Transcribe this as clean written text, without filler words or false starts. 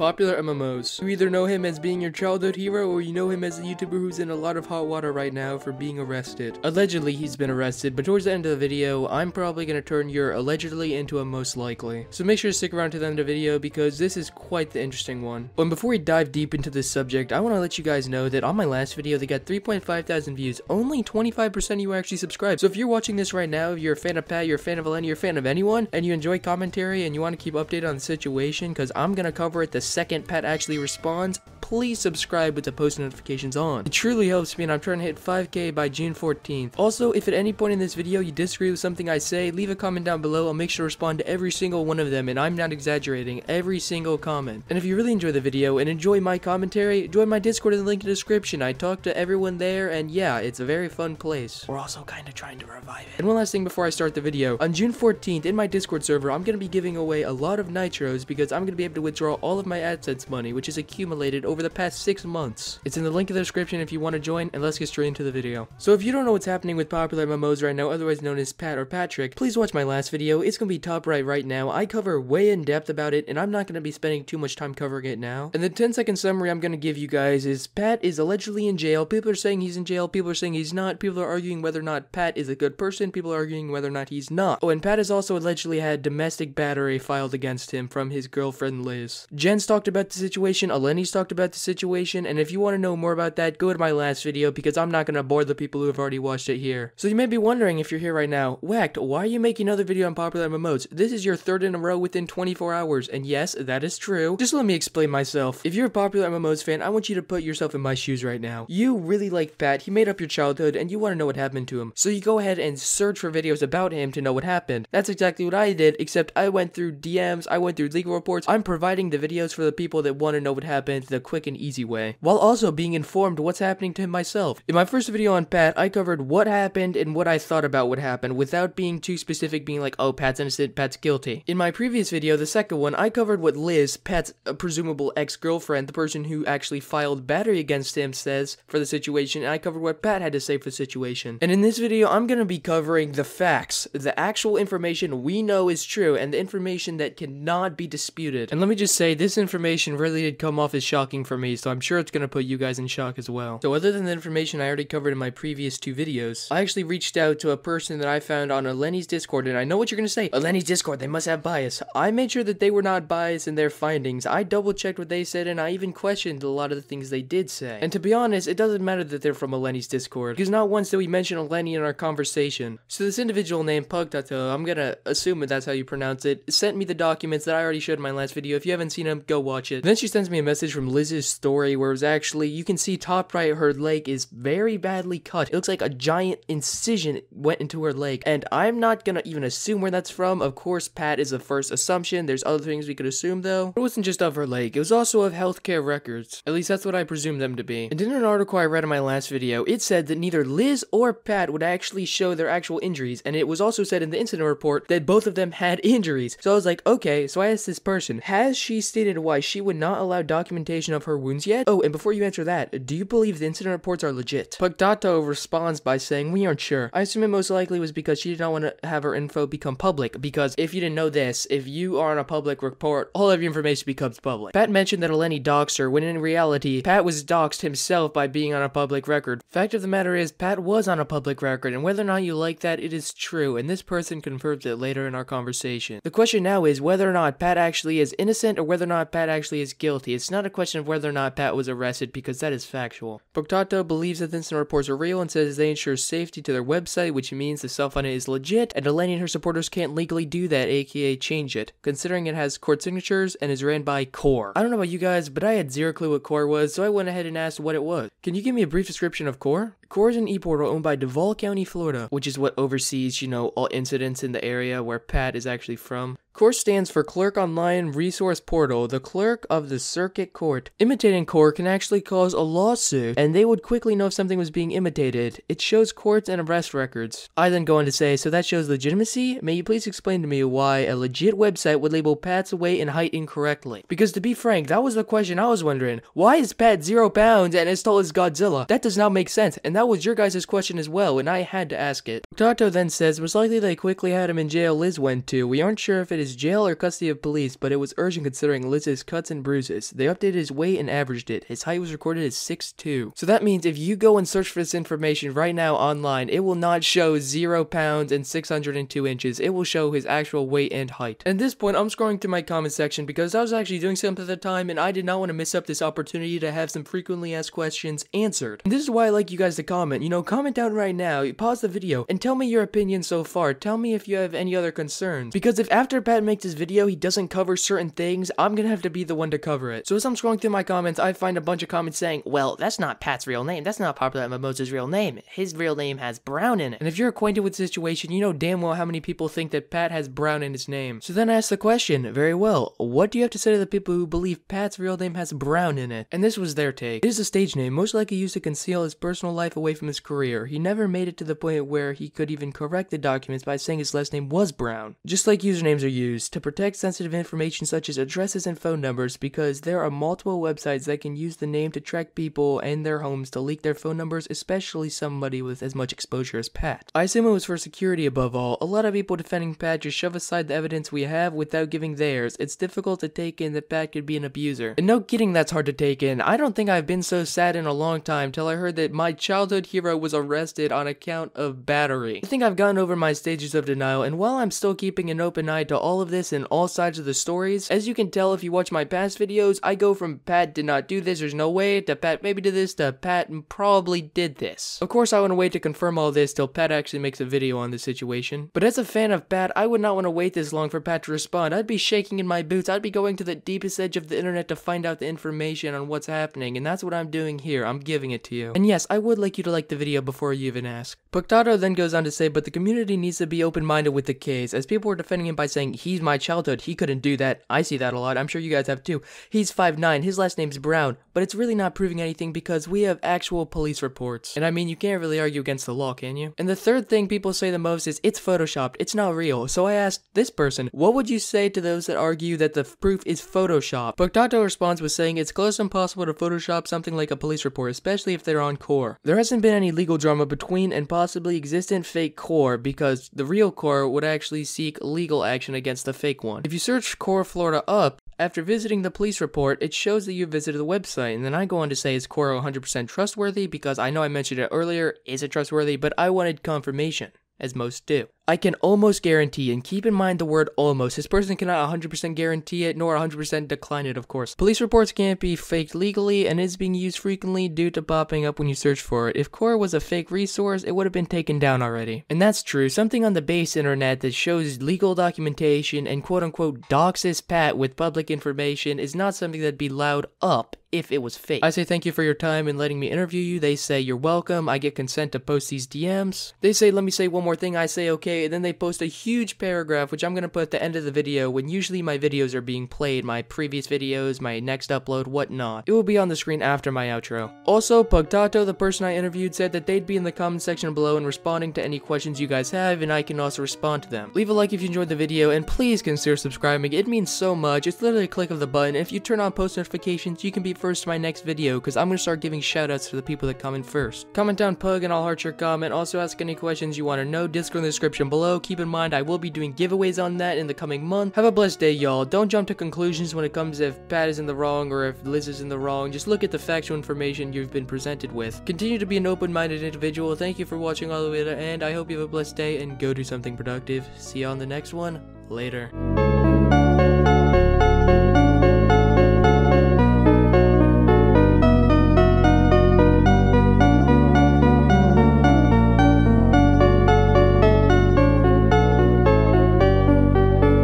Popular MMOs. You either know him as being your childhood hero, or you know him as a YouTuber who's in a lot of hot water right now for being arrested. Allegedly, he's been arrested, but towards the end of the video, I'm probably gonna turn your allegedly into a most likely. So make sure to stick around to the end of the video, because this is quite the interesting one. But before we dive deep into this subject, I want to let you guys know that on my last video, they got 3.5 thousand views. Only 25% of you actually subscribed. So if you're watching this right now, if you're a fan of Pat, you're a fan of Eleni, you're a fan of anyone, and you enjoy commentary and you want to keep updated on the situation, because I'm gonna cover it the second Pat actually responds, please subscribe with the post notifications on. It truly helps me, and I'm trying to hit 5K by June 14th. Also, if at any point in this video you disagree with something I say, leave a comment down below. I'll make sure to respond to every single one of them, and I'm not exaggerating, every single comment. And if you really enjoy the video and enjoy my commentary, join my Discord in the link in the description. I talk to everyone there, and yeah, it's a very fun place. We're also kind of trying to revive it. And one last thing before I start the video, on June 14th in my Discord server, I'm going to be giving away a lot of nitros because I'm going to be able to withdraw all of my AdSense money, which is accumulated over the past 6 months. It's in the link in the description if you want to join, and let's get straight into the video. So if you don't know what's happening with PopularMMOs right now, otherwise known as Pat or Patrick, please watch my last video. It's going to be top right now. I cover way in depth about it, and I'm not going to be spending too much time covering it now. And the 10-second summary I'm going to give you guys is Pat is allegedly in jail. People are saying he's in jail. People are saying he's not. People are arguing whether or not Pat is a good person. People are arguing whether or not he's not. Oh, and Pat has also allegedly had domestic battery filed against him from his girlfriend Liz. Jen's talked about the situation. Eleni's talked about the situation. And if you want to know more about that, go to my last video because I'm not going to bore the people who have already watched it here. So you may be wondering if you're here right now, Whacked, why are you making another video on PopularMMOs? This is your third in a row within 24 hours. And yes, that is true. Just let me explain myself. If you're a PopularMMOs fan, I want you to put yourself in my shoes right now. You really like Pat. He made up your childhood and you want to know what happened to him. So you go ahead and search for videos about him to know what happened. That's exactly what I did, except I went through DMs, I went through legal reports. I'm providing the videos for the people that want to know what happened the quick and easy way, while also being informed what's happening to him myself. In my first video on Pat, I covered what happened and what I thought about what happened without being too specific, being like, oh, Pat's innocent, Pat's guilty. In my previous video, the second one, I covered what Liz, Pat's presumable ex-girlfriend, the person who actually filed battery against him, says for the situation, and I covered what Pat had to say for the situation. And in this video, I'm gonna be covering the facts, the actual information we know is true, and the information that cannot be disputed. And let me just say, this information really did come off as shocking for me, so I'm sure it's gonna put you guys in shock as well. So other than the information I already covered in my previous 2 videos, I actually reached out to a person that I found on Eleni's Discord, and I know what you're gonna say, Eleni's Discord, they must have bias. I made sure that they were not biased in their findings. I double checked what they said, and I even questioned a lot of the things they did say. And to be honest, it doesn't matter that they're from Eleni's Discord, because not once did we mention Eleni in our conversation. So this individual named Pugtato, I'm gonna assume that that's how you pronounce it, sent me the documents that I already showed in my last video. If you haven't seen them, go watch it. Then she sends me a message from Liz's story where it was actually, you can see top right, her leg is very badly cut. It looks like a giant incision went into her leg, and I'm not gonna even assume where that's from. Of course, Pat is the first assumption. There's other things we could assume though. It wasn't just of her leg, it was also of healthcare records. At least that's what I presume them to be. And in an article I read in my last video, it said that neither Liz or Pat would actually show their actual injuries, and it was also said in the incident report that both of them had injuries. So I was like, okay, so I asked this person, has she stated why she would not allow documentation of her wounds yet? Oh, and before you answer that, do you believe the incident reports are legit? Pugtato responds by saying, we aren't sure. I assume it most likely was because she did not want to have her info become public, because if you didn't know this, if you are on a public report, all of your information becomes public. Pat mentioned that Eleni doxed her, when in reality, Pat was doxed himself by being on a public record. Fact of the matter is, Pat was on a public record, and whether or not you like that, it is true, and this person confirms it later in our conversation. The question now is whether or not Pat actually is innocent, or whether or not Pat actually is guilty. It's not a question of whether or not Pat was arrested, because that is factual. Pugtato believes that the incident reports are real and says they ensure safety to their website, which means the self-audit is legit, and Eleni and her supporters can't legally do that, aka change it, considering it has court signatures and is ran by Core. I don't know about you guys, but I had zero clue what Core was, so I went ahead and asked what it was. Can you give me a brief description of Core? Core is an e-portal owned by Duval County, Florida, which is what oversees, you know, all incidents in the area where Pat is actually from. Core stands for Clerk Online Resource Portal, the clerk of the circuit court. Imitating Core can actually cause a lawsuit, and they would quickly know if something was being imitated. It shows courts and arrest records. I then go on to say, so that shows legitimacy? May you please explain to me why a legit website would label Pat's weight and height incorrectly? Because to be frank, that was the question I was wondering. Why is Pat 0 pounds and as tall as Godzilla? That does not make sense, and that was your guys' question as well, and I had to ask it. Tato then says, most likely they quickly had him in jail Liz went to. We aren't sure if it his jail or custody of police, but it was urgent considering Liz's cuts and bruises. They updated his weight and averaged it. His height was recorded as 6'2". So that means if you go and search for this information right now online, it will not show 0 pounds and 602 inches. It will show his actual weight and height. At this point, I'm scrolling through my comment section because I was actually doing something at the time and I did not want to miss up this opportunity to have some frequently asked questions answered. And this is why I like you guys to comment. You know, comment down right now, pause the video, and tell me your opinion so far. Tell me if you have any other concerns. Because if after Pat makes this video, he doesn't cover certain things, I'm gonna have to be the one to cover it. So as I'm scrolling through my comments, I find a bunch of comments saying, well, that's not Pat's real name. That's not PopularMMOs' real name. His real name has Brown in it. And if you're acquainted with the situation, you know damn well how many people think that Pat has Brown in his name. So then I asked the question, very well, what do you have to say to the people who believe Pat's real name has Brown in it? And this was their take. It is a stage name, most likely used to conceal his personal life away from his career. He never made it to the point where he could even correct the documents by saying his last name was Brown. Just like usernames are used to protect sensitive information such as addresses and phone numbers, because there are multiple websites that can use the name to track people and their homes to leak their phone numbers, especially somebody with as much exposure as Pat. I assume it was for security above all. A lot of people defending Pat just shove aside the evidence we have without giving theirs. It's difficult to take in that Pat could be an abuser. And no kidding, that's hard to take in. I don't think I've been so sad in a long time till I heard that my childhood hero was arrested on account of battery. I think I've gotten over my stages of denial, and while I'm still keeping an open eye to all of this and all sides of the stories, as you can tell if you watch my past videos, I go from Pat did not do this, there's no way, to Pat maybe did this, to Pat probably did this. Of course, I want to wait to confirm all this till Pat actually makes a video on this situation. But as a fan of Pat, I would not want to wait this long for Pat to respond. I'd be shaking in my boots. I'd be going to the deepest edge of the internet to find out the information on what's happening, and that's what I'm doing here. I'm giving it to you. And yes, I would like you to like the video before you even ask. Poctato then goes on to say, but the community needs to be open-minded with the case, as people were defending him by saying, he's my childhood, he couldn't do that. I see that a lot. I'm sure you guys have too. He's 5'9", his last name's Brown, but it's really not proving anything because we have actual police reports. And I mean, you can't really argue against the law, can you? And the third thing people say the most is, it's photoshopped, it's not real. So I asked this person, what would you say to those that argue that the proof is photoshopped? Poctato responds with saying, it's close to impossible to photoshop something like a police report, especially if they're on core. There hasn't been any legal drama between and possibly existent fake core, because the real core would actually seek legal action against the fake one. If you search Core Florida up, after visiting the police report, it shows that you visited the website, and then I go on to say, is Core 100% trustworthy? Because I know I mentioned it earlier, is it trustworthy? But I wanted confirmation, as most do. I can almost guarantee, and keep in mind the word almost, this person cannot 100% guarantee it, nor 100% decline it, of course. Police reports can't be faked legally, and is being used frequently due to popping up when you search for it. If Core was a fake resource, it would have been taken down already. And that's true. Something on the base internet that shows legal documentation and quote-unquote doxes Pat with public information is not something that'd be loud up if it was fake. I say thank you for your time and letting me interview you. They say you're welcome. I get consent to post these DMs. They say let me say one more thing. I say okay, and then they post a huge paragraph which I'm gonna put at the end of the video when usually my videos are being played, my previous videos, my next upload, whatnot. It will be on the screen after my outro. Also, Poctato, the person I interviewed, said that they'd be in the comment section below and responding to any questions you guys have, and I can also respond to them. Leave a like if you enjoyed the video, and please consider subscribing. It means so much. It's literally a click of the button. If you turn on post notifications, you can be first to my next video, because I'm going to start giving shoutouts to the people that comment first. Comment down Pug and I'll heart your comment. Also ask any questions you want to know. Discord in the description below. Keep in mind I will be doing giveaways on that in the coming month. Have a blessed day, y'all. Don't jump to conclusions when it comes to if Pat is in the wrong or if Liz is in the wrong. Just look at the factual information you've been presented with. Continue to be an open-minded individual. Thank you for watching all the way to the end. I hope you have a blessed day and go do something productive. See you on the next one. Later.